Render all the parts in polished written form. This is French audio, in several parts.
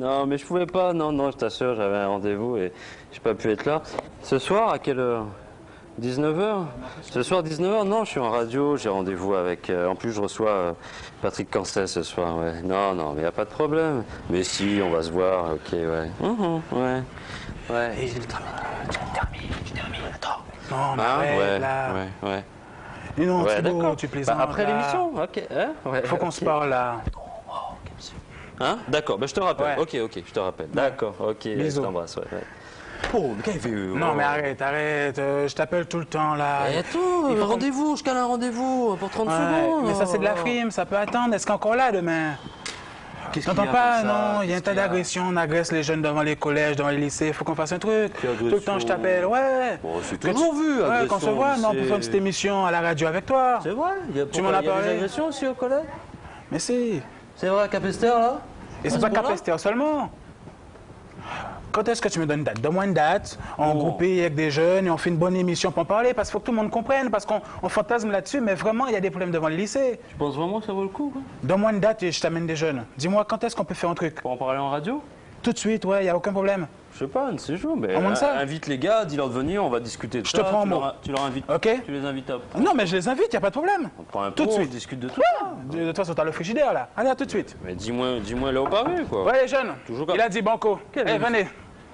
Non, mais je pouvais pas. Non, non, je t'assure, j'avais un rendez-vous et j'ai pas pu être là. Ce soir, à quelle heure? 19h? Ce soir, 19h? Non, je suis en radio, j'ai rendez-vous avec... en plus, je reçois Patrick Cancet ce soir, ouais. Non, non, mais il n'y a pas de problème. Mais si, on va se voir, ok, ouais. Ouais, ouais. Et je termine, attends. Non, mais ouais, là. Ouais. Mais non, ouais, Thibaut, tu plaisantes. Bah, après l'émission, ok. Hein, ouais, faut qu'on se parle là. Hein? D'accord, bah, je te rappelle. Ouais. Ok, je te rappelle. D'accord, ok, je t'embrasse, ouais. Oh, mais qu'est-ce qu'il fait? Non, mais arrête, je t'appelle tout le temps là. Et attends, rendez-vous, je cale un rendez-vous pour 30 secondes. Mais ça, c'est de la frime, ça peut attendre. Est-ce qu'encore là demain? T'entends pas? Non, il y a un tas d'agressions. On agresse les jeunes devant les collèges, devant les lycées. Il faut qu'on fasse un truc. Tout le temps, je t'appelle. Ouais. Bon, c'est toujours vu. Ouais, qu'on se voit. Non, pour faire une petite émission à la radio avec toi. C'est vrai? Tu m'en as parlé? Il y a des agressions aussi au collège? Mais si. C'est vrai, à Capester, là? Et c'est pas Capester seulement. Quand est-ce que tu me donnes une date? Donne-moi une date, on groupe avec des jeunes et on fait une bonne émission pour en parler, parce qu'il faut que tout le monde comprenne, parce qu'on fantasme là-dessus, mais vraiment, il y a des problèmes devant le lycée. Tu penses vraiment que ça vaut le coup, quoi? Donne-moi une date et je t'amène des jeunes. Dis-moi, quand est-ce qu'on peut faire un truc? Pour en parler en radio? Tout de suite, ouais, il n'y a aucun problème. Je sais pas, un de ces jours, mais invite les gars, dis-leur de venir, on va discuter de ça. Je te prends un mot. Tu leur invites. Ok. Tu les invites à... Non, mais je les invite, il n'y a pas de problème. On prend un tout de suite. On discute de tout. De toute façon, t'as le frigidaire, là. Allez, à tout de suite. Mais dis-moi là au pavé, quoi. Ouais, les jeunes. Toujours comme... Il a dit banco. Allez, venez.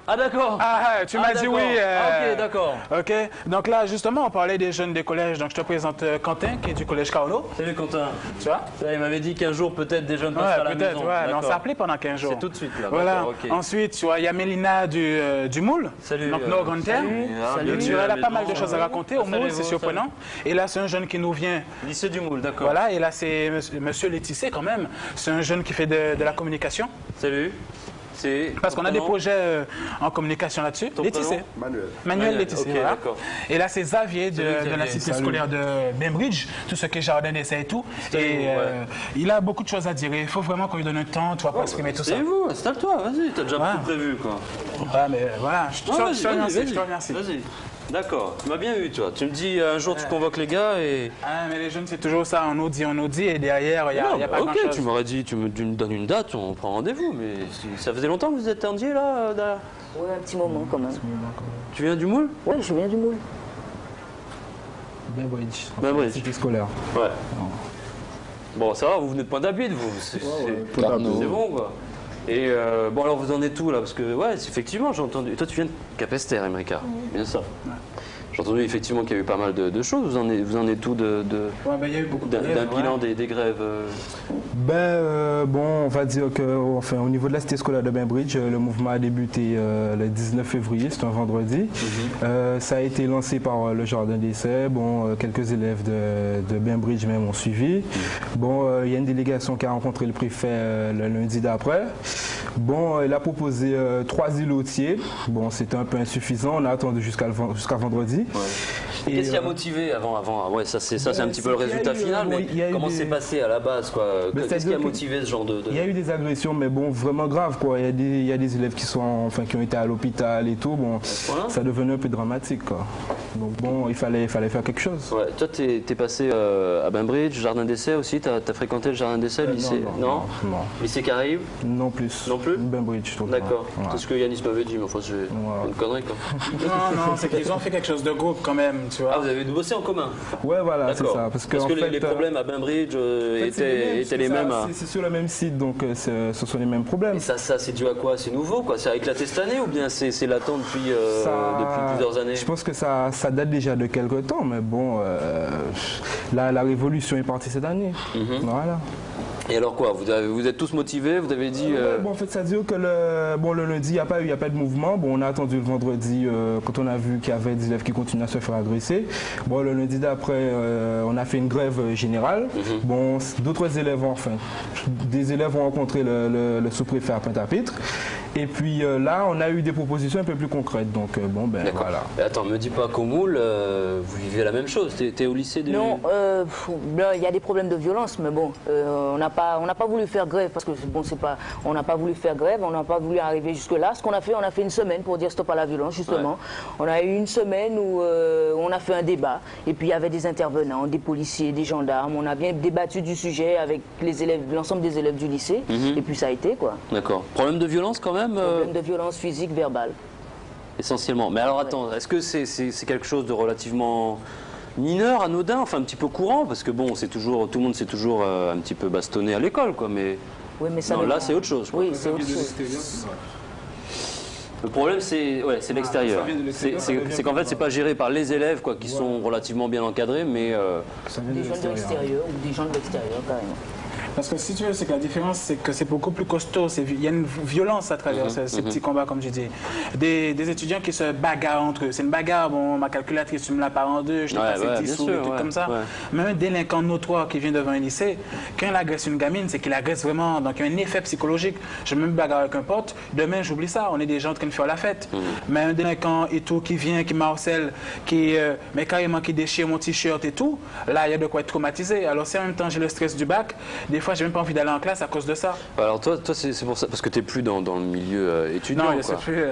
Ah d'accord. Tu m'as dit oui. Ok, d'accord. Ok. Donc là, justement, on parlait des jeunes des collèges. Donc je te présente Quentin, qui est du collège Carlo. Salut Quentin. Tu vois? Il m'avait dit qu'un jour, peut-être des jeunes passeraient à la maison. Ouais, mais on s'est appelé pendant 15 jours. C'est tout de suite là. Voilà. Ensuite, tu vois, il y a Mélina du Moule. Salut. Donc nos grands termes. Elle a pas mal de choses à raconter au Moule, c'est surprenant. Et là, c'est un jeune qui nous vient. Lycée du Moule, d'accord. Voilà. Et là, c'est Monsieur Létissé quand même. C'est un jeune qui fait de la communication. Salut. Parce qu'on a des projets en communication là-dessus. Létissé. Manuel Létissé, okay, voilà. Et là, c'est Xavier de la cité scolaire de Bainbridge, tout ce qui est jardin d'essai et tout. Et il a beaucoup de choses à dire. Il faut vraiment qu'on lui donne un temps, tu vois, pour exprimer tout ça. C'est vous, installe-toi, vas-y, t'as déjà tout prévu, quoi. Ouais, mais voilà, je te remercie. Vas-y. D'accord, tu m'as bien eu, toi. Tu me dis un jour tu convoques les gars et... Ah, mais les jeunes, c'est toujours ça, on nous dit, et derrière, il n'y a pas grand-chose. Ok, tu m'aurais dit, tu me donnes une date, on prend rendez-vous, mais ça faisait longtemps que vous êtes tendier, là Ouais, un petit moment quand même. Tu viens du Moule? Ouais, je viens du Moule. Bainbridge. Cité scolaire. Ouais. Bon, ça va, vous venez de Pointe-à-Pitre, vous. C'est bon, quoi. Et bon, alors vous en êtes où là? Parce que, ouais, effectivement, j'ai entendu. Toi, tu viens de Capester, Emrika. Bien ça. Ouais. J'ai entendu effectivement qu'il y a eu pas mal de choses. Vous en êtes où il y a eu beaucoup de d'un bilan des grèves? Bon, on va dire que, enfin, au niveau de la cité scolaire de Bainbridge, le mouvement a débuté le 19 février, c'est un vendredi. Ça a été lancé par le jardin d'essai. Bon, quelques élèves de Bainbridge même ont suivi. Bon, il y a une délégation qui a rencontré le préfet le lundi d'après. Bon, il a proposé 3 îlotiers. Bon, c'était un peu insuffisant. On a attendu jusqu'à vendredi. Ouais. Qu'est-ce qui a motivé avant? Ouais, ça c'est un petit peu le résultat final, mais comment c'est passé à la base, quoi? Qu'est-ce qui a motivé ce genre de... Il y a eu des agressions, mais bon, vraiment graves, quoi. Il y a des élèves qui ont été à l'hôpital et tout. Bon, ça devenait un peu dramatique, quoi. Donc bon, il fallait faire quelque chose. Ouais. Toi, t'es passé à Bainbridge, jardin d'essai aussi. T'as fréquenté le jardin d'essai, le lycée? Non. Lycée Caraïbes? Non plus. Non plus? Bainbridge, tout. D'accord. C'est ce que Yanis m'avait dit, mais enfin, c'est une connerie, quoi. Non, c'est qu'ils ont fait quelque chose de groupe quand même, tu vois. Ah, vous avez bossé en commun? Ouais, voilà, c'est ça. Parce que les problèmes à Bainbridge étaient les mêmes. C'est sur le même site, donc ce sont les mêmes problèmes. Et ça c'est dû à quoi? C'est nouveau, quoi? Ça a éclaté cette année ou bien c'est latent depuis plusieurs années? Je pense que ça date déjà de quelques temps, mais bon, la révolution est partie cette année. Voilà. Et alors quoi? Vous êtes tous motivés? Vous avez dit... Bon, en fait, ça veut dire que le lundi, il n'y a pas de mouvement. Bon, on a attendu le vendredi quand on a vu qu'il y avait des élèves qui continuaient à se faire agresser. Bon, le lundi d'après, on a fait une grève générale. Bon, des élèves ont rencontré le sous-préfet à Pointe-à-Pitre. Et puis là, on a eu des propositions un peu plus concrètes. Donc bon, ben D'accord. voilà. Mais attends, me dis pas qu'au Moule, vous vivez la même chose. T'es au lycée du... Non, il y a des problèmes de violence, mais bon, on n'a pas voulu faire grève parce que bon, on n'a pas voulu faire grève, on n'a pas voulu arriver jusque là. Ce qu'on a fait une semaine pour dire stop à la violence justement. Ouais. On a eu une semaine où on a fait un débat et puis il y avait des intervenants, des policiers, des gendarmes. On a bien débattu du sujet avec les élèves, l'ensemble des élèves du lycée et puis ça a été quoi. D'accord. Problème de violence quand même. Problème de violence physique, verbale. Essentiellement. Mais alors attends, est-ce que c'est quelque chose de relativement mineur, anodin, enfin un petit peu courant, parce que bon, c'est toujours, tout le monde s'est toujours un petit peu bastonné à l'école, quoi. Mais, oui, mais ça non, là, c'est autre chose. Oui, c'est autre chose. Le problème, c'est l'extérieur. C'est qu'en fait, c'est pas géré par les élèves, quoi, qui sont relativement bien encadrés, mais des gens de l'extérieur ou des gens de l'extérieur, carrément. Parce que si tu veux, c'est que la différence, c'est que c'est beaucoup plus costaud. Il y a une violence à travers ces petits combats, comme je dis. Des étudiants qui se bagarrent entre eux. C'est une bagarre, bon, ma calculatrice, tu me la pars en deux, je t'ai passé 10 sous, des trucs comme ça. Ouais. Mais un délinquant notoire qui vient devant un lycée, quand il agresse une gamine, c'est qu'il agresse vraiment. Donc il y a un effet psychologique. Je me bagarre avec un pote, demain j'oublie ça. On est des gens en train de faire la fête. Mais un délinquant et tout qui vient, qui m'harcèle, mais carrément qui déchire mon t-shirt et tout, là il y a de quoi être traumatisé. Alors si en même temps j'ai le stress du bac, des fois j'ai même pas envie d'aller en classe à cause de ça. Alors toi c'est pour ça, parce que tu n'es plus dans le milieu étudiant. Non, je sais plus.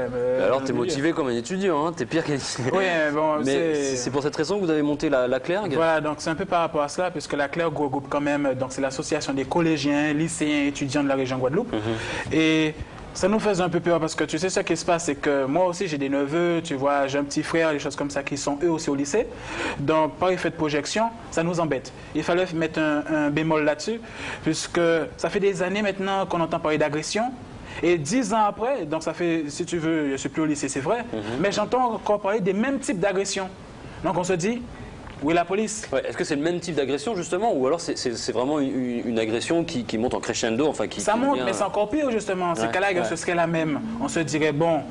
Alors tu es motivé comme un étudiant, hein, tu es pire qu'un étudiant. Oui, bon, mais c'est pour cette raison que vous avez monté la Clergue. Voilà, donc c'est un peu par rapport à cela, puisque la Clergue regroupe quand même, donc c'est l'association des collégiens, lycéens, étudiants de la région Guadeloupe. Et ça nous faisait un peu peur parce que tu sais ce qui se passe, c'est que moi aussi j'ai des neveux, tu vois, j'ai un petit frère, des choses comme ça qui sont eux aussi au lycée. Donc par effet de projection, ça nous embête. Il fallait mettre un bémol là-dessus, puisque ça fait des années maintenant qu'on entend parler d'agression. Et 10 ans après, donc ça fait, si tu veux, je ne suis plus au lycée, c'est vrai, mais j'entends encore parler des mêmes types d'agressions. Donc on se dit, où est la police? Ouais, est-ce que c'est le même type d'agression justement, ou alors c'est vraiment une agression qui monte en crescendo, enfin ça monte, mais c'est encore pire justement. C'est qu'à la ce serait la même. On se dirait bon,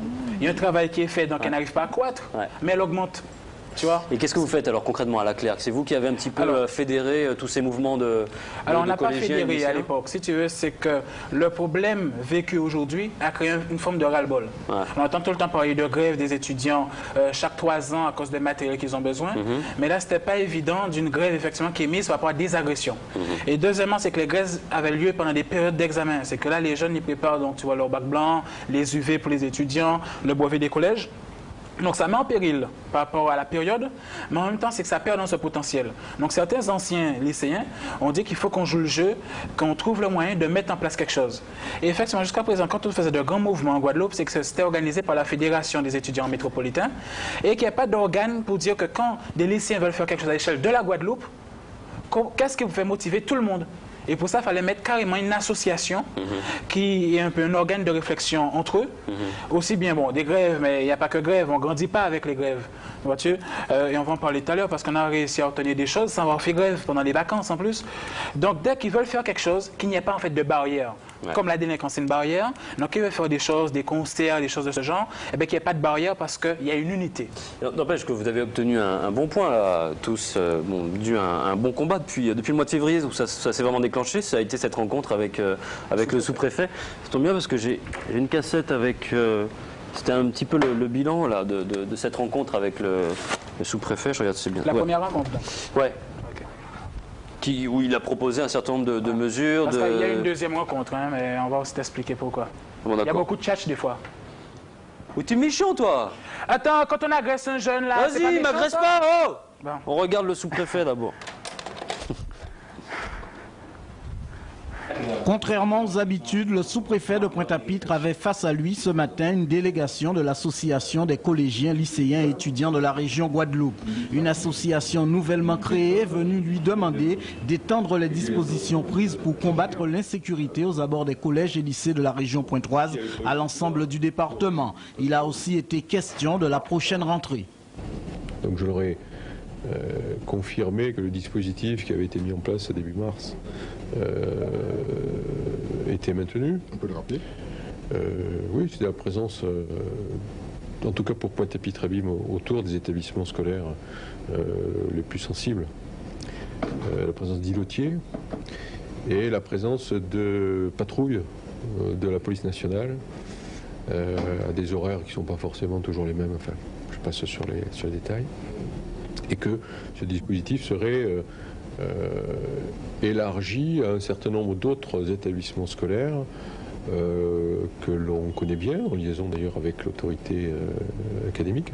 il y a un travail qui est fait, donc elle n'arrive pas à croître, mais elle augmente. Tu vois. Et qu'est-ce que vous faites alors concrètement à la Clergue? C'est vous qui avez un petit peu fédéré tous ces mouvements de Alors on n'a pas fédéré à l'époque. Si tu veux, c'est que le problème vécu aujourd'hui a créé une forme de ras-le-bol. On entend tout le temps parler de grève des étudiants chaque 3 ans à cause des matériels qu'ils ont besoin. Mais là, c'était pas évident d'une grève effectivement qui est mise par rapport à des agressions. Et deuxièmement, c'est que les grèves avaient lieu pendant des périodes d'examen. C'est que là, les jeunes, ils préparent donc, tu vois, leur bac blanc, les UV pour les étudiants, le brevet des collèges. Donc ça met en péril par rapport à la période, mais en même temps, c'est que ça perd dans ce potentiel. Donc certains anciens lycéens ont dit qu'il faut qu'on joue le jeu, qu'on trouve le moyen de mettre en place quelque chose. Et effectivement, jusqu'à présent, quand on faisait de grands mouvements en Guadeloupe, c'est que c'était organisé par la Fédération des étudiants métropolitains et qu'il n'y a pas d'organe pour dire que quand des lycéens veulent faire quelque chose à l'échelle de la Guadeloupe, qu'est-ce qui vous fait motiver tout le monde? Et pour ça, il fallait mettre carrément une association qui est un peu un organe de réflexion entre eux. Aussi bien, bon, des grèves, mais il n'y a pas que grève, on ne grandit pas avec les grèves. Vois-tu? Et on va en parler tout à l'heure parce qu'on a réussi à obtenir des choses sans avoir fait grève pendant les vacances en plus. Donc, dès qu'ils veulent faire quelque chose, qu'il n'y ait pas en fait de barrière. Comme la délinquance, c'est une barrière. Donc, ils veulent faire des choses, des concerts, des choses de ce genre, et bien qu'il n'y ait pas de barrière parce qu'il y a une unité. N'empêche que vous avez obtenu un bon point, là, tous, dû à un bon combat depuis le mois de février où ça s'est vraiment déclenché. Ça a été cette rencontre avec le sous-préfet. Ça tombe bien parce que j'ai une cassette avec... C'était un petit peu le bilan là, de cette rencontre avec le sous-préfet. Je regarde, c'est bien. La première rencontre. Ouais. Où il a proposé un certain nombre de mesures. Parce qu'il y a une deuxième rencontre, hein, mais on va aussi t'expliquer pourquoi. Bon, il y a beaucoup de tchatch des fois. Ou t'es méchant, toi? Attends, quand on agresse un jeune là. Vas-y, m'agresse pas, oh bon. On regarde le sous-préfet d'abord. Contrairement aux habitudes, le sous-préfet de Pointe-à-Pitre avait face à lui ce matin une délégation de l'association des collégiens, lycéens et étudiants de la région Guadeloupe. Une association nouvellement créée venue lui demander d'étendre les dispositions prises pour combattre l'insécurité aux abords des collèges et lycées de la région pointoise à l'ensemble du département. Il a aussi été question de la prochaine rentrée. Donc je leur ai confirmé que le dispositif qui avait été mis en place début mars était maintenu. On peut le rappeler? Oui, c'était la présence, en tout cas pour Pointe-à-Pitre-Abîme, autour des établissements scolaires les plus sensibles. La présence d'îlotiers et la présence de patrouilles de la police nationale à des horaires qui ne sont pas forcément toujours les mêmes, enfin, je passe sur les détails, et que ce dispositif serait élargi à un certain nombre d'autres établissements scolaires que l'on connaît bien, en liaison d'ailleurs avec l'autorité académique.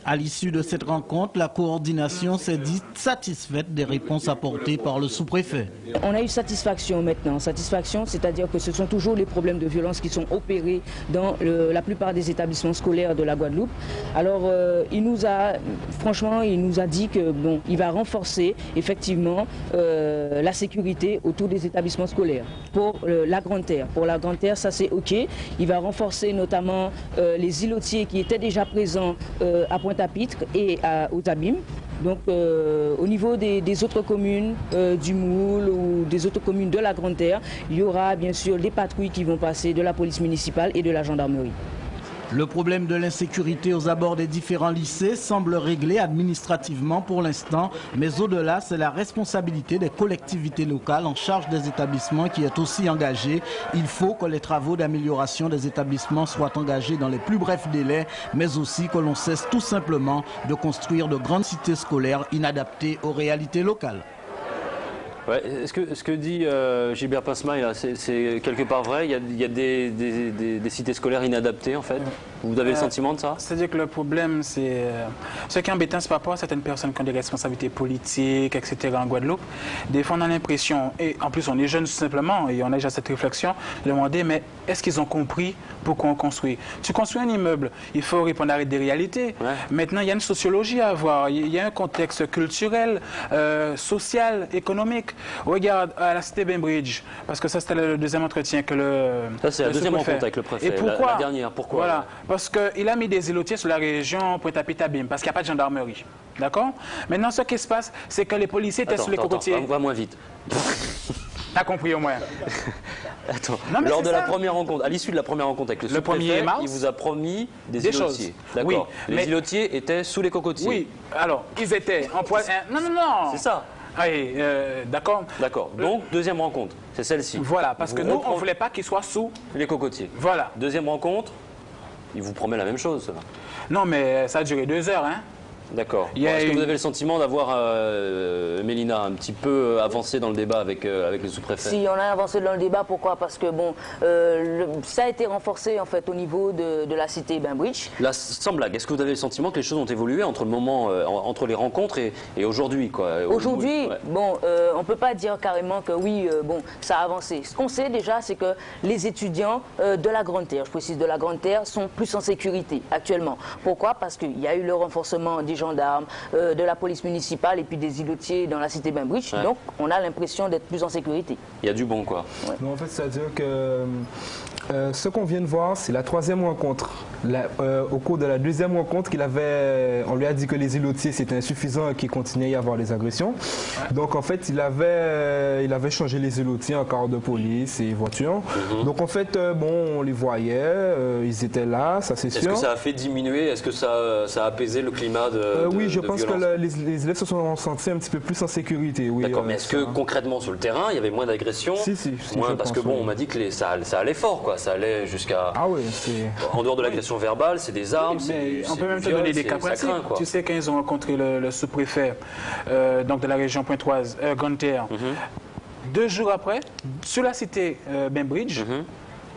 À l'issue de cette rencontre, la coordination s'est dite satisfaite des réponses apportées par le sous-préfet. On a eu satisfaction maintenant. Satisfaction, c'est-à-dire que ce sont toujours les problèmes de violence qui sont opérés dans la plupart des établissements scolaires de la Guadeloupe. Alors, franchement, il nous a dit que bon, il va renforcer effectivement la sécurité autour des établissements scolaires. Pour la Grande Terre, ça c'est OK. Il va renforcer notamment les îlotiers qui étaient déjà présents à Pointe-à-Pitre et aux Abîmes. Donc au niveau des autres communes du Moule ou des autres communes de la Grande Terre, il y aura bien sûr des patrouilles qui vont passer de la police municipale et de la gendarmerie. Le problème de l'insécurité aux abords des différents lycées semble réglé administrativement pour l'instant, mais au-delà, c'est la responsabilité des collectivités locales en charge des établissements qui est aussi engagée. Il faut que les travaux d'amélioration des établissements soient engagés dans les plus brefs délais, mais aussi que l'on cesse tout simplement de construire de grandes cités scolaires inadaptées aux réalités locales. Ouais, ce que dit Gilbert Pasma, c'est quelque part vrai. Il y a des cités scolaires inadaptées, en fait. Vous avez le sentiment de ça? C'est-à-dire que le problème, c'est... ce qui est embêtant, c'est par rapport à certaines personnes qui ont des responsabilités politiques, etc. en Guadeloupe. Des fois, on a l'impression, et en plus, on est jeunes tout simplement, et on a déjà cette réflexion, de demander, mais est-ce qu'ils ont compris pourquoi on construit? Tu construis un immeuble, il faut répondre à des réalités. Ouais. Maintenant, il y a une sociologie à avoir, il y a un contexte culturel, social, économique. Regarde à la cité Bainbridge, parce que ça c'était le deuxième entretien que Ça c'est la deuxième rencontre avec le préfet. Et pourquoi? La dernière, pourquoi? Voilà, parce qu'il a mis des îlotiers sur la région Pointe-à-Pitre-Abîme, parce qu'il n'y a pas de gendarmerie. D'accord? Maintenant, ce qui se passe, c'est que les policiers étaient sur les cocotiers. On va moins vite. T'as compris au moins. Attends, non, lors de la première rencontre, à l'issue de la première rencontre avec le sous-préfet, il vous a promis des îlotiers. D'accord. Oui, les îlotiers étaient sous les cocotiers. Oui, alors, ils étaient en poids... Non. C'est ça. Oui, d'accord. D'accord. Donc, deuxième rencontre, c'est celle-ci. Voilà, parce que nous, on ne voulait pas qu'ils soient sous les cocotiers. Voilà. Deuxième rencontre, il vous promet la même chose, cela. Non, mais ça a duré 2 heures, hein. D'accord. Bon, est-ce que vous avez le sentiment d'avoir, Mélina, un petit peu avancé dans le débat avec le sous-préfet? Si, on a avancé dans le débat. Pourquoi? Parce que bon, ça a été renforcé en fait au niveau de la cité Bainbridge. Là, sans blague, est-ce que vous avez le sentiment que les choses ont évolué entre le moment, entre les rencontres et aujourd'hui, quoi? Aujourd'hui, ouais. Bon, on peut pas dire carrément que oui, bon, ça a avancé. Ce qu'on sait déjà, c'est que les étudiants de la Grande Terre, je précise de la Grande Terre, sont plus en sécurité actuellement. Pourquoi? Parce qu'il y a eu le renforcement des gendarmes, de la police municipale et puis des îlotiers dans la cité Bainbridge. Ouais. Donc, on a l'impression d'être plus en sécurité. Il y a du bon, quoi. Ouais. Non, en fait, c'est-à-dire que ce qu'on vient de voir, c'est la 3e rencontre. Au cours de la 2e rencontre, on lui a dit que les îlotiers, c'était insuffisant et qu'il continuait à y avoir des agressions. Ouais. Donc, en fait, il avait changé les îlotiers en corps de police et voitures. Donc, en fait, bon, on les voyait, ils étaient là, ça c'est sûr. Est-ce que ça a fait diminuer, est-ce que ça a apaisé le climat de oui, je de pense violence? Que les élèves se sont sentis un petit peu plus en sécurité. Oui, d'accord, mais est-ce que concrètement sur le terrain, il y avait moins d'agressions? Si, moins, parce que bon, on m'a dit que ça allait fort, quoi. Ça allait jusqu'à... Ah oui, en dehors de l'agression verbale, c'est des armes, on peut même te donner des cas pratiques. Tu sais, quand ils ont rencontré le sous-préfet donc de la région pointoise, Grande Terre, 2 jours après, sur la cité Bainbridge,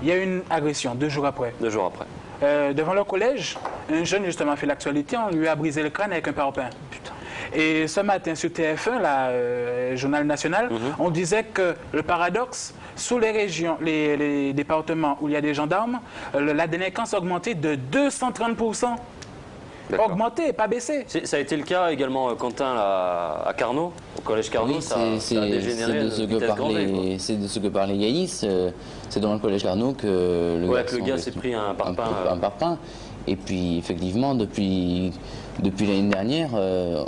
il y a eu une agression, 2 jours après. 2 jours après. Devant leur collège, un jeune justement a fait l'actualité, on lui a brisé le crâne avec un parpaing. Putain. Et ce matin sur TF1, journal national, on disait que le paradoxe, sous les régions, les départements où il y a des gendarmes, la délinquance a augmenté de 230%. Augmenté, pas baissé. Ça a été le cas également, Quentin, à Carnot, au collège Carnot. Oui, ça a dégénéré. C'est de ce que parlait Yaïs. C'est dans le collège Carnot que le gars s'est pris un parpaing. Et puis, effectivement, depuis l'année dernière,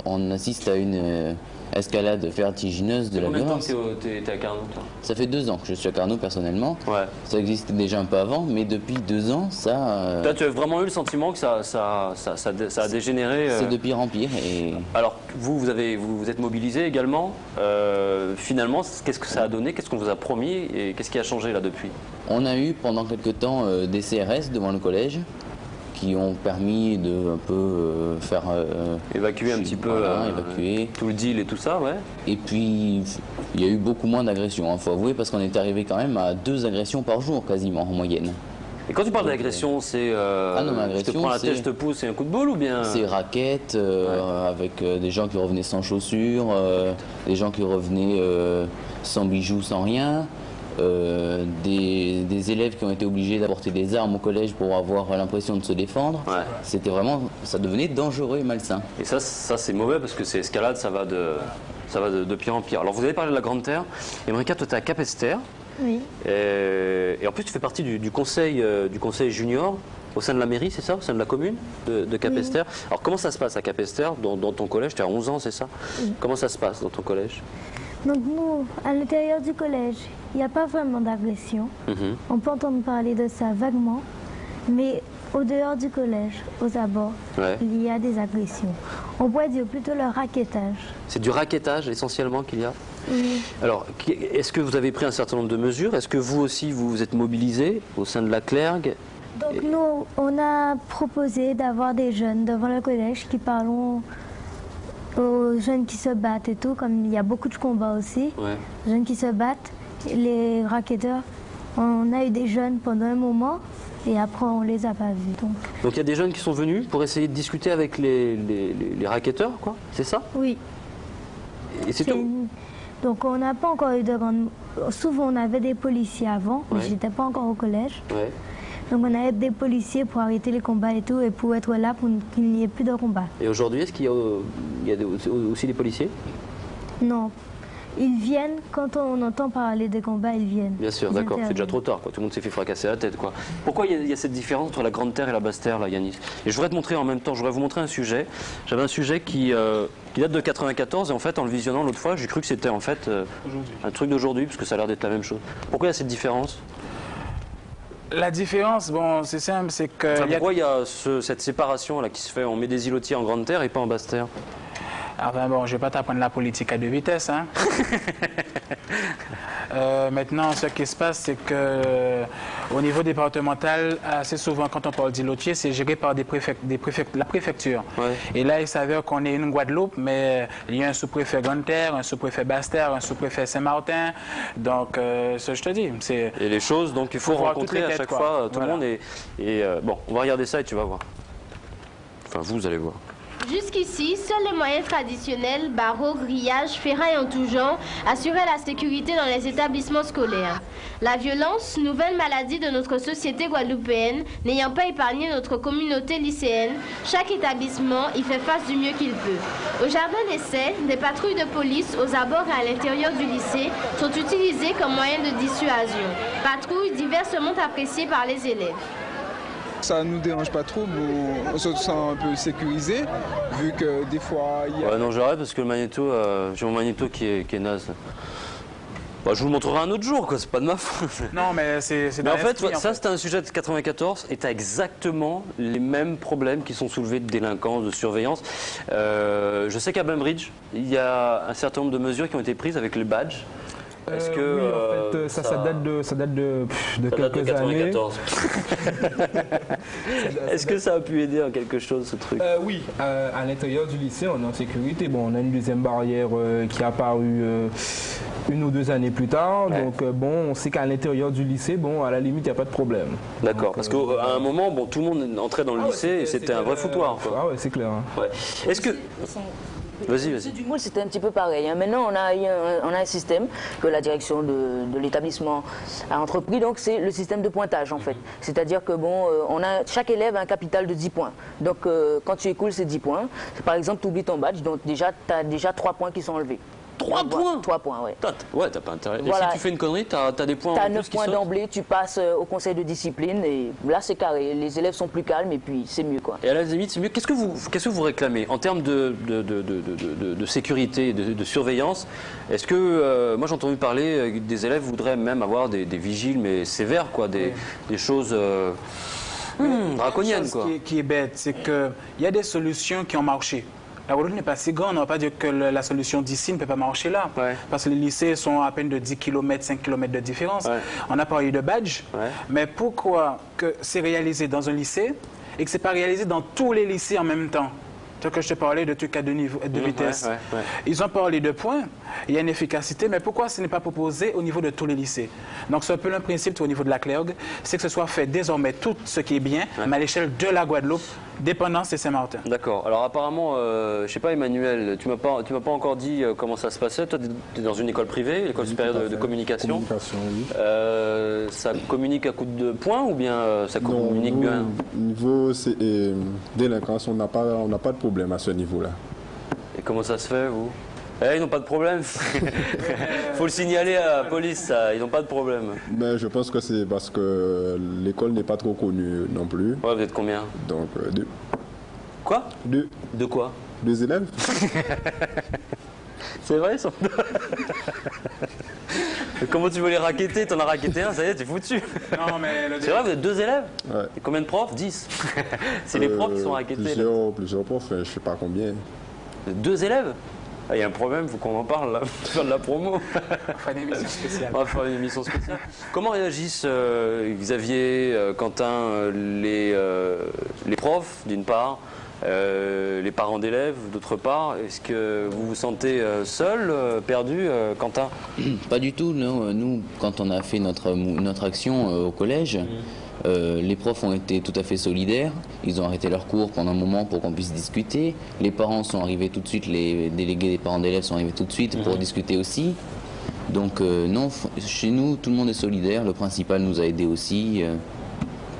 on assiste à escalade vertigineuse de la violence. Combien de temps t'es à Carnot, toi? Ça fait 2 ans que je suis à Carnot personnellement. Ouais. Ça existait déjà un peu avant, mais depuis 2 ans, ça... Là, tu as vraiment eu le sentiment que ça a dégénéré C'est de pire en pire. Et... Alors, vous êtes mobilisé également. Finalement, qu'est-ce que ça a donné? Qu'est-ce qu'on vous a promis? Et qu'est-ce qui a changé là depuis? On a eu pendant quelques temps des CRS devant le collège qui ont permis de un peu faire... évacuer un petit peu évacuer. Tout le deal et tout ça, ouais. Et puis, il y a eu beaucoup moins d'agressions, il faut avouer, parce qu'on est arrivé quand même à 2 agressions par jour quasiment en moyenne. Et quand tu parles d'agression, c'est je te prends la tête, je te pousse, c'est un coup de boule ou bien? C'est raquettes, avec des gens qui revenaient sans chaussures, des gens qui revenaient sans bijoux, sans rien. Des élèves qui ont été obligés d'apporter des armes au collège pour avoir l'impression de se défendre. Ouais. C'était vraiment, ça devenait dangereux et malsain. Et ça c'est mauvais parce que c'est escalade, ça va de pire en pire. Alors vous avez parlé de la Grande Terre. Emrika, toi tu es à Capesterre. Oui. Et en plus tu fais partie du conseil junior au sein de la mairie, c'est ça? Au sein de la commune de Capesterre. Oui. Alors comment ça se passe à Capesterre dans ton collège? Tu as 11 ans, c'est ça? Oui. Comment ça se passe dans ton collège? Donc nous, à l'intérieur du collège, il n'y a pas vraiment d'agression. On peut entendre parler de ça vaguement, mais au dehors du collège, aux abords, il y a des agressions. On pourrait dire plutôt le raquettage. C'est du raquettage essentiellement qu'il y a? Oui. Alors, est-ce que vous avez pris un certain nombre de mesures? Est-ce que vous aussi, vous vous êtes mobilisés au sein de la clergue? Donc nous, on a proposé d'avoir des jeunes devant le collège qui parlent aux jeunes qui se battent et tout, comme il y a beaucoup de combats aussi, jeunes qui se battent, les racketteurs, on a eu des jeunes pendant un moment et après on les a pas vus. Donc il y a des jeunes qui sont venus pour essayer de discuter avec les racketteurs, quoi, c'est ça? Oui. Et c'est tout? Donc on n'a pas encore eu de grandes... Souvent on avait des policiers avant, mais j'étais pas encore au collège. Donc on avait des policiers pour arrêter les combats et tout, et pour être là pour qu'il n'y ait plus de combats. Et aujourd'hui, est-ce qu'il y a aussi des policiers? Non. Ils viennent, quand on entend parler des combats, ils viennent. Bien sûr, d'accord, c'est déjà trop tard, quoi. Tout le monde s'est fait fracasser la tête, quoi. Pourquoi il y a cette différence entre la Grande Terre et la Basse Terre, là, Yanis? Et je voudrais te montrer en même temps, je voudrais vous montrer un sujet. J'avais un sujet qui date de 94, et en fait, en le visionnant l'autre fois, j'ai cru que c'était en fait un truc d'aujourd'hui, parce que ça a l'air d'être la même chose. Pourquoi il y a cette différence? La différence, bon, c'est simple, c'est que... Enfin, pourquoi il y a cette séparation là qui se fait, on met des îlotiers en Grande Terre et pas en Basse Terre? Enfin bon, je ne vais pas t'apprendre la politique à 2 vitesses, hein. Maintenant, ce qui se passe, c'est que au niveau départemental, assez souvent, quand on parle d'îlotier, c'est géré par la préfecture. Et là, il s'avère qu'on est une Guadeloupe, mais il y a un sous-préfet Grande Terre, un sous-préfet Basse Terre, un sous-préfet Saint-Martin. Donc, ce que je te dis, c'est... Et les choses, donc il faut rencontrer à chaque fois tout le monde. Bon, on va regarder ça et tu vas voir. Enfin, vous allez voir. Jusqu'ici, seuls les moyens traditionnels, barreaux, grillages, ferrailles en tout genre, assuraient la sécurité dans les établissements scolaires. La violence, nouvelle maladie de notre société guadeloupéenne, n'ayant pas épargné notre communauté lycéenne, chaque établissement y fait face du mieux qu'il peut. Au jardin d'essai, des patrouilles de police aux abords et à l'intérieur du lycée sont utilisées comme moyen de dissuasion. Patrouilles diversement appréciées par les élèves. Ça ne nous dérange pas trop, mais on se sent un peu sécurisé, vu que des fois... non, j'arrête parce que le magnéto, j'ai mon magnéto qui est naze. Bah, je vous le montrerai un autre jour, quoi, c'est pas de ma faute. Non, mais c'est en fait, ça c'était un sujet de 94 et tu as exactement les mêmes problèmes qui sont soulevés de délinquance, de surveillance. Je sais qu'à Bainbridge, il y a un certain nombre de mesures qui ont été prises avec le badge. Est-ce que oui, en fait, ça date de quelques années. Est-ce que ça a pu aider à quelque chose, ce truc? Oui, à l'intérieur du lycée, on est en sécurité. Bon, on a une deuxième barrière qui est apparue 1 ou 2 années plus tard. Donc, bon, on sait qu'à l'intérieur du lycée, bon, à la limite, il n'y a pas de problème. D'accord, parce qu'à un moment, bon, tout le monde entrait dans le lycée et c'était un vrai foutoir, quoi. Ah ouais, c'est clair. Hein. Est-ce que... Vas-y. Du Moule, c'était un petit peu pareil. Maintenant, on a un système que la direction de l'établissement a entrepris. Donc, c'est le système de pointage, en fait. C'est-à-dire que, bon, chaque élève a un capital de 10 points. Donc, quand tu écoules, c'est 10 points. Par exemple, tu oublies ton badge, donc déjà, tu as déjà 3 points qui sont enlevés. 3 points. 3 points, oui. Ouais, t'as pas intérêt. Voilà. Et si tu fais une connerie, t'as des points. T'as 9 points d'emblée, tu passes au conseil de discipline et là c'est carré. Les élèves sont plus calmes et puis c'est mieux quoi. Et à la limite, c'est mieux. Qu'est-ce que vous réclamez en termes de sécurité, de surveillance? Est-ce que moi j'ai entendu parler des élèves voudraient même avoir des vigiles mais sévères quoi, des choses draconiennes quoi. Qui est bête, c'est qu'il y a des solutions qui ont marché. La Guadeloupe n'est pas si grande, on ne va pas dire que la solution d'ici ne peut pas marcher là. Ouais. Parce que les lycées sont à peine de 10 km, 5 km de différence. Ouais. On a parlé de badge, mais pourquoi que c'est réalisé dans un lycée et que ce n'est pas réalisé dans tous les lycées en même temps? Que je te parlais de trucs à 2 niveaux de vitesse. Ils ont parlé de points, il y a une efficacité, mais pourquoi ce n'est pas proposé au niveau de tous les lycées? Donc c'est un peu le principe au niveau de la CLERG, c'est que ce soit fait désormais tout ce qui est bien, mais à l'échelle de la Guadeloupe, dépendance et Saint-Martin. D'accord. Alors apparemment, je sais pas Emmanuel, tu m'as pas encore dit comment ça se passait. Toi, tu es dans une école privée, l'école supérieure de communication. Oui. Ça communique à coup de points ou bien ça communique bien? Niveau délinquance, on n'a pas de problème à ce niveau-là. Et comment ça se fait, vous? Ils n'ont pas de problème. Faut le signaler à la police, ça. Ils n'ont pas de problème. Mais je pense que c'est parce que l'école n'est pas trop connue non plus. Ouais, vous êtes combien? Donc 2. Quoi? 2. De quoi? 2 élèves. C'est vrai, ça? Comment tu veux les raqueter? T'en as raquetté un, ça y est, t'es foutu. Non, mais c'est vrai, vous êtes 2 élèves? Ouais. Et combien de profs? 10. C'est les profs qui sont raquettés. Plusieurs profs, je sais pas combien. 2 élèves? Il y a un problème, il faut qu'on en parle là, faire de la promo. On va faire une émission spéciale. On va faire une émission spéciale. Comment réagissent Xavier, Quentin, les profs d'une part, les parents d'élèves d'autre part? Est-ce que vous vous sentez seul, perdu, Quentin? Pas du tout, non. Nous, quand on a fait notre action au collège, les profs ont été tout à fait solidaires. Ils ont arrêté leurs cours pendant un moment pour qu'on puisse discuter. Les parents sont arrivés tout de suite, les délégués des parents d'élèves sont arrivés tout de suite pour discuter aussi. Donc non, chez nous, tout le monde est solidaire. Le principal nous a aidés aussi.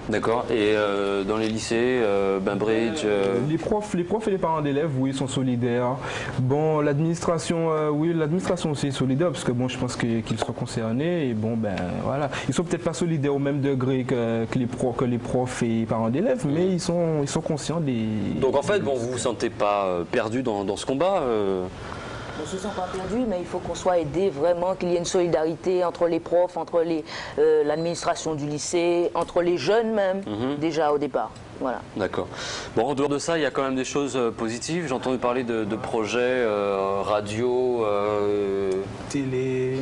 D'accord. Et dans les lycées, Bainbridge Les profs et les parents d'élèves, oui, sont solidaires. Bon, l'administration, oui, l'administration aussi est solidaire, parce que bon, je pense qu'ils sont concernés. Et bon, ben voilà. Ils sont peut-être pas solidaires au même degré que les profs et parents d'élèves, mais ils sont conscients des... Donc en fait, bon, vous vous sentez pas perdu dans ce combat On ne se sent pas perdu, mais il faut qu'on soit aidé vraiment, qu'il y ait une solidarité entre les profs, entre l'administration du lycée, entre les jeunes même, déjà au départ. Voilà. D'accord. Bon, en dehors de ça, il y a quand même des choses positives. J'ai entendu parler de projets radio, télé...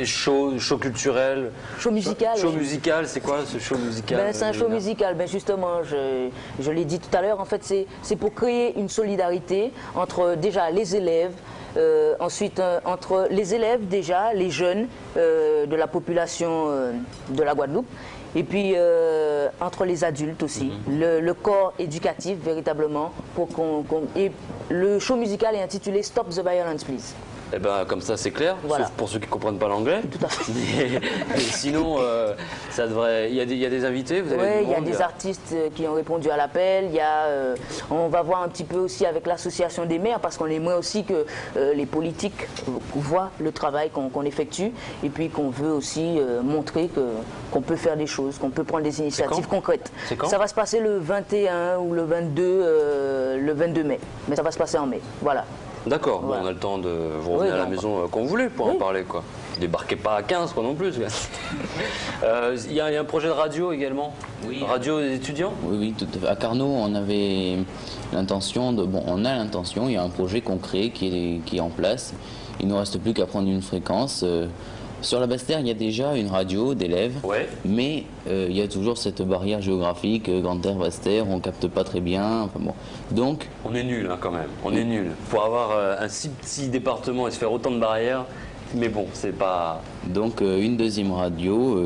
Show culturel. Show musical. Show musical, c'est quoi ce show musical? C'est un show musical. Justement, je l'ai dit tout à l'heure, en fait, c'est pour créer une solidarité entre déjà les élèves, ensuite entre les élèves déjà, les jeunes de la population de la Guadeloupe, et puis entre les adultes aussi, le corps éducatif véritablement, et le show musical est intitulé Stop the Violence Please. Eh ben, comme ça, c'est clair, sauf pour ceux qui ne comprennent pas l'anglais. Tout à fait. Mais sinon, ça devrait... Il y a des invités, vous avez... Oui, il y a des artistes qui ont répondu à l'appel. On va voir un petit peu aussi avec l'association des maires, parce qu'on aimerait aussi que les politiques voient le travail qu'on effectue, et puis qu'on veut aussi montrer qu'on peut faire des choses, qu'on peut prendre des initiatives concrètes. C'est quand? Ça va se passer le 21 ou le 22 mai. Mais ça va se passer en mai. Voilà. D'accord, bon, on a le temps de vous revenir à la maison quand vous voulez pour en parler, quoi. Débarquez pas à 15, quoi, non plus. Il y a un projet de radio également, radio des étudiants? Oui, tout à fait. À Carnot, on avait l'intention on a l'intention, il y a un projet concret qui est en place. Il ne nous reste plus qu'à prendre une fréquence. Sur la Basse-Terre, il y a déjà une radio d'élèves, mais il y a toujours cette barrière géographique, Grande-Terre, Basse-Terre, on ne capte pas très bien. Enfin, bon. Donc, on est nul quand même, on est nul. Pour avoir un si petit département et se faire autant de barrières, mais bon, c'est pas... Donc une deuxième radio,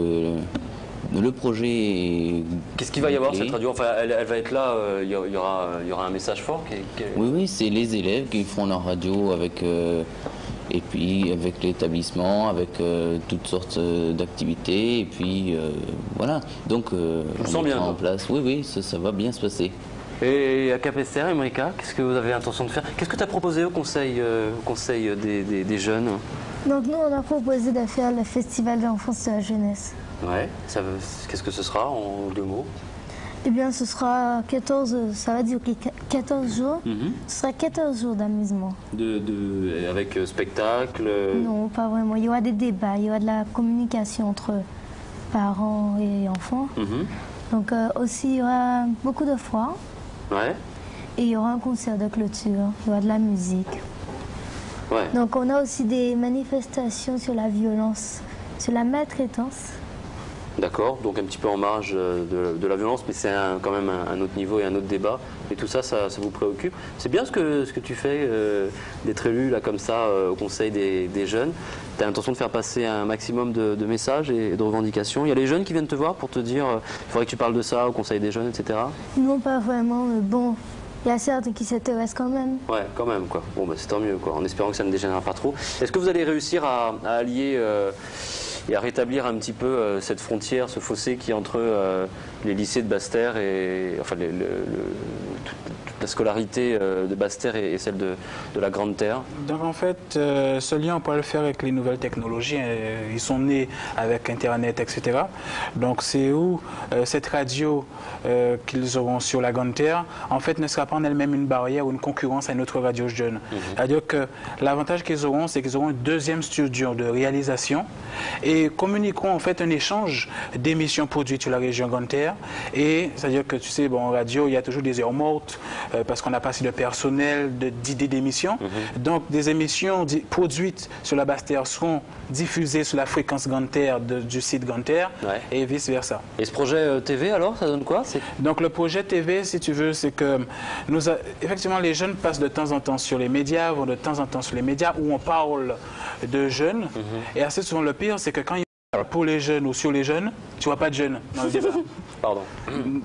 le projet... Qu'est-ce qu'il va y avoir cette radio? Enfin, elle va être là, il y aura un message fort Oui, c'est les élèves qui feront leur radio avec... et puis avec l'établissement, avec toutes sortes d'activités, et puis voilà. Donc on sens bien en place. Oui, ça va bien se passer. Et à Capesterre, Emrika, qu'est-ce que vous avez l'intention de faire? Qu'est-ce que tu as proposé au conseil des jeunes? Donc nous, on a proposé de faire le festival de l'enfance et de la jeunesse. Ouais, qu'est-ce que ce sera en 2 mots? Eh bien, ce sera 14, ça va durer 14 jours. Ce sera 14 jours d'amusement. Avec spectacle? Non, pas vraiment. Il y aura des débats, il y aura de la communication entre parents et enfants. Donc aussi, il y aura beaucoup de foires. Ouais. Et il y aura un concert de clôture, il y aura de la musique. Ouais. Donc on a aussi des manifestations sur la violence, sur la maltraitance. D'accord, donc un petit peu en marge de la violence, mais c'est quand même un autre niveau et un autre débat. Et tout ça, ça vous préoccupe. C'est bien ce que tu fais, d'être élu là comme ça au conseil des jeunes. Tu as l'intention de faire passer un maximum de messages et de revendications. Il y a les jeunes qui viennent te voir pour te dire il faudrait que tu parles de ça au conseil des jeunes, etc. Non, pas vraiment, mais bon, il y a certains qui s'intéressent quand même. Ouais, quand même, quoi. Bon, bah, c'est tant mieux, quoi, en espérant que ça ne dégénère pas trop. Est-ce que vous allez réussir à allier et à rétablir un petit peu cette frontière, ce fossé qui est entre les lycées de Basse-Terre et enfin toute la scolarité de Basse-Terre et celle de la Grande Terre? Donc en fait, ce lien, on peut le faire avec les nouvelles technologies. Ils sont nés avec Internet, etc. Donc c'est où cette radio qu'ils auront sur la Grande Terre, en fait, ne sera pas en elle-même une barrière ou une concurrence à une autre radio jeune. C'est-à-dire que l'avantage qu'ils auront, c'est qu'ils auront un deuxième studio de réalisation et communiqueront en fait un échange d'émissions produites sur la région Grande Terre. Et c'est-à-dire que tu sais, bon, en radio, il y a toujours des heures mortes parce qu'on n'a pas assez de personnel, d'idées d'émissions. Donc des émissions produites sur la Basse-Terre seront diffusées sur la fréquence Grande Terre du site Grande Terre et vice-versa. Et ce projet TV alors, ça donne quoi? Donc le projet TV, si tu veux, c'est que effectivement les jeunes passent de temps en temps sur les médias, vont de temps en temps sur les médias où on parle de jeunes. Et assez souvent le pire, c'est que quand ils parlent pour les jeunes ou sur les jeunes, tu vois pas de jeunes dans le débat. Pardon.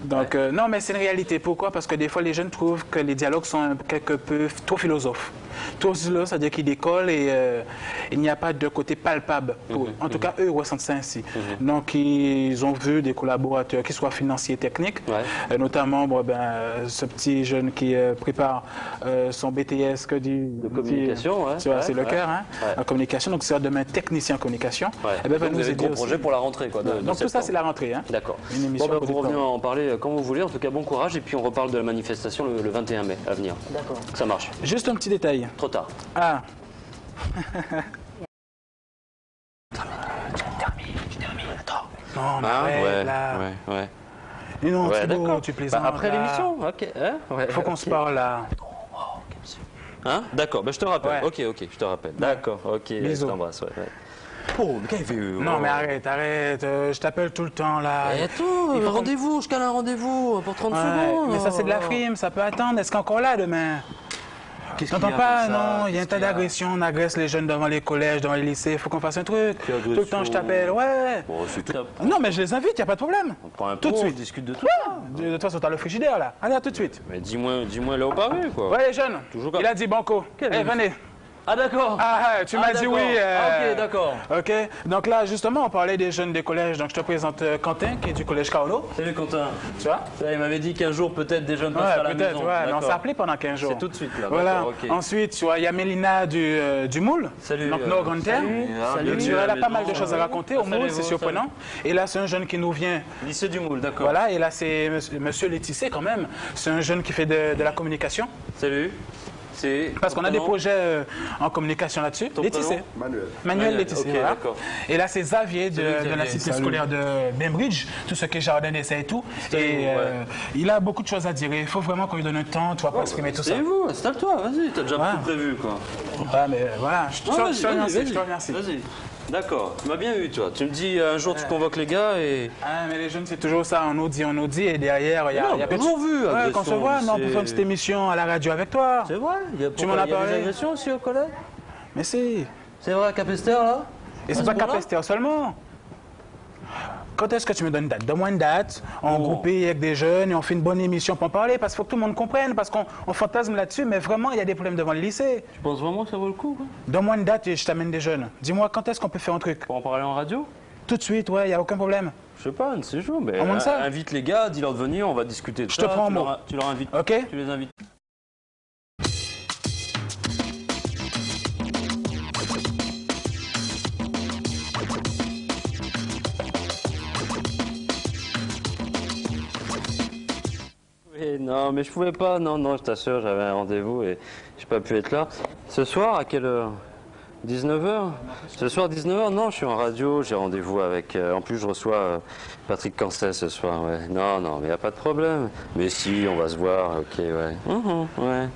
Donc non, mais c'est une réalité. Pourquoi? Parce que des fois les jeunes trouvent que les dialogues sont quelque peu trop philosophes. Trop philosophes, c'est-à-dire qu'ils décollent et il n'y a pas de côté palpable pour eux. En tout cas, eux ressentent ça ainsi. Donc ils ont vu des collaborateurs qui soient financiers, techniques, notamment ce petit jeune qui prépare son BTS de communication, c'est le cœur, en communication. Donc c'est demain technicien en communication. Et ben, vous avez un gros projet pour la rentrée, quoi. Donc tout ça, c'est la rentrée. D'accord. Bon, vous revenez en parler quand vous voulez. En tout cas, bon courage. Et puis on reparle de la manifestation le 21 mai à venir. D'accord. Ça marche. Juste un petit détail. Trop tard. Ah. Je termine. Attends. Non, mais ouais. Et non, Thibaut, tu plaisantes. Après l'émission, ok. Faut qu'on se parle là. Hein? D'accord, je te rappelle. Ok, je te rappelle. D'accord, ok. Je t'embrasse. Oh, mais qu'est-ce qu'il fait? Non, mais arrête. Je t'appelle tout le temps là. Et attends, rendez-vous, je cale un rendez-vous pour 30 secondes. Mais ça, c'est de la frime, ça peut attendre. Est-ce qu'encore là demain? T'entends pas? Non, il y a un tas d'agressions. On agresse les jeunes devant les collèges, devant les lycées. Il faut qu'on fasse un truc. Tout le temps, je t'appelle. Ouais. Bon, c'est tout. Non, mais je les invite, il n'y a pas de problème. On prend un tout de suite. On discute de tout. De toute façon, t'as le frigidaire là. Allez, à tout de suite. Mais dis-moi là au pavé, quoi. Ouais, les jeunes. Il a dit banco. Allez, venez. Ah d'accord. Tu m'as dit oui. Ok, d'accord. Ok. Donc là, justement, on parlait des jeunes des collèges. Donc je te présente Quentin, qui est du collège Carlo. Salut Quentin. Tu vois? Il m'avait dit qu'un jour, peut-être des jeunes passeraient à la maison. Ouais, on s'est appelé pendant 15 jours. C'est tout de suite là. Voilà. Ensuite, tu vois, il y a Mélina du Moule. Salut. Donc Nord Grande Terre. Salut. Elle a pas mal de choses à raconter au Moule, c'est surprenant. Et là, c'est un jeune qui nous vient. Lycée du Moule, d'accord. Voilà. Et là, c'est Monsieur Létissé quand même. C'est un jeune qui fait de la communication. Salut. Parce qu'on a des projets en communication là-dessus. Létissé. Manuel Létissé. Okay, voilà. Et là, c'est Xavier de la cité scolaire de Bainbridge, tout ce qui est jardin d'essai et tout. Et il a beaucoup de choses à dire. Il faut vraiment qu'on lui donne un temps, pour exprimer tout ça. C'est vous, installe-toi, vas-y, t'as déjà tout prévu, quoi. Ouais, mais voilà, je te remercie. Vas-y. D'accord, tu m'as bien eu, toi. Tu me dis un jour tu convoques les gars et. Ah, mais les jeunes, c'est toujours ça. On nous dit, et derrière, il y a toujours vu. Ouais, qu'on se voit, non, pour faire une petite émission à la radio avec toi. C'est vrai. Tu m'en as parlé. Il y a des agressions aussi au collège. Mais c'est. C'est vrai à Capesterre, là. Et c'est pas Capesterre seulement. Quand est-ce que tu me donnes une date? Donne-moi une date, on groupe avec des jeunes et on fait une bonne émission pour en parler, parce qu'il faut que tout le monde comprenne, parce qu'on fantasme là-dessus, mais vraiment, il y a des problèmes devant le lycée. Tu penses vraiment que ça vaut le coup, quoi? Donne-moi une date et je t'amène des jeunes. Dis-moi quand est-ce qu'on peut faire un truc? Pour en parler en radio? Tout de suite, ouais, il n'y a aucun problème. Je sais pas, un de ces jours, mais En moins de ça. invite les gars, dis-leur de venir, on va discuter de Je ça. te prends en mot. Tu leur invites. Ok. Tu les invites. Oui, non, mais je pouvais pas, non, je t'assure, j'avais un rendez-vous et j'ai pas pu être là. Ce soir, à quelle heure? 19h? Ce soir, 19h? Non, je suis en radio, j'ai rendez-vous avec... en plus, je reçois Patrick Cancet ce soir, ouais. Non, mais il n'y a pas de problème. Mais si, on va se voir, ok, ouais. Ouais.